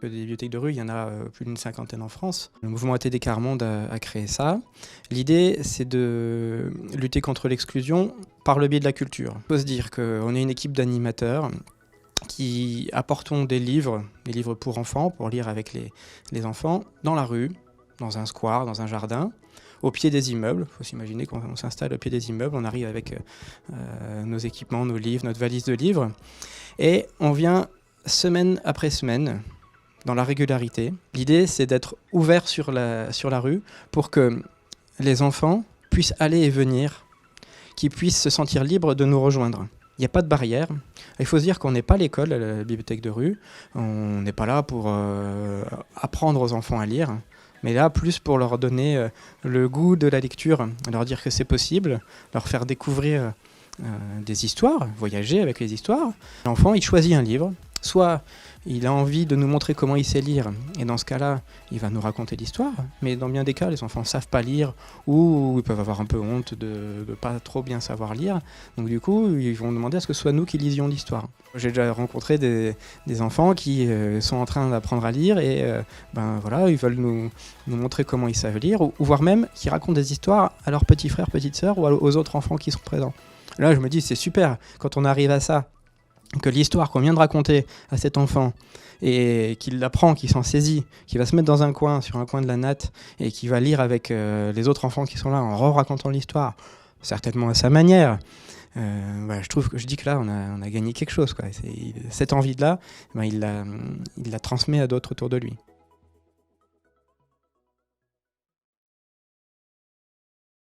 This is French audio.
Des bibliothèques de rue, il y en a plus d'une cinquantaine en France. Le mouvement ATD Quart Monde a créé ça. L'idée, c'est de lutter contre l'exclusion par le biais de la culture. Il faut se dire qu'on est une équipe d'animateurs qui apportons des livres pour enfants, pour lire avec les enfants, dans la rue, dans un square, dans un jardin, au pied des immeubles. Il faut s'imaginer qu'on s'installe au pied des immeubles, on arrive avec nos équipements, nos livres, notre valise de livres, et on vient semaine après semaine, dans la régularité. L'idée, c'est d'être ouvert sur la rue pour que les enfants puissent aller et venir, qu'ils puissent se sentir libres de nous rejoindre. Il n'y a pas de barrière. Il faut se dire qu'on n'est pas l'école, la bibliothèque de rue. On n'est pas là pour apprendre aux enfants à lire, mais là plus pour leur donner le goût de la lecture, leur dire que c'est possible, leur faire découvrir des histoires, voyager avec les histoires. L'enfant, il choisit un livre. Soit il a envie de nous montrer comment il sait lire, et dans ce cas-là, il va nous raconter l'histoire. Mais dans bien des cas, les enfants ne savent pas lire, ou ils peuvent avoir un peu honte de ne pas trop bien savoir lire. Donc du coup, ils vont demander à ce que ce soit nous qui lisions l'histoire. J'ai déjà rencontré des enfants qui sont en train d'apprendre à lire, et voilà, ils veulent nous montrer comment ils savent lire, ou voire même qui racontent des histoires à leurs petits frères, petites sœurs, ou aux autres enfants qui sont présents. Là, je me dis, c'est super, quand on arrive à ça, que l'histoire qu'on vient de raconter à cet enfant, et qu'il l'apprend, qu'il s'en saisit, qu'il va se mettre dans un coin, sur un coin de la natte, et qu'il va lire avec les autres enfants qui sont là en racontant l'histoire, certainement à sa manière. Je dis que là, on a gagné quelque chose, quoi. Cette envie-là, il la transmet à d'autres autour de lui.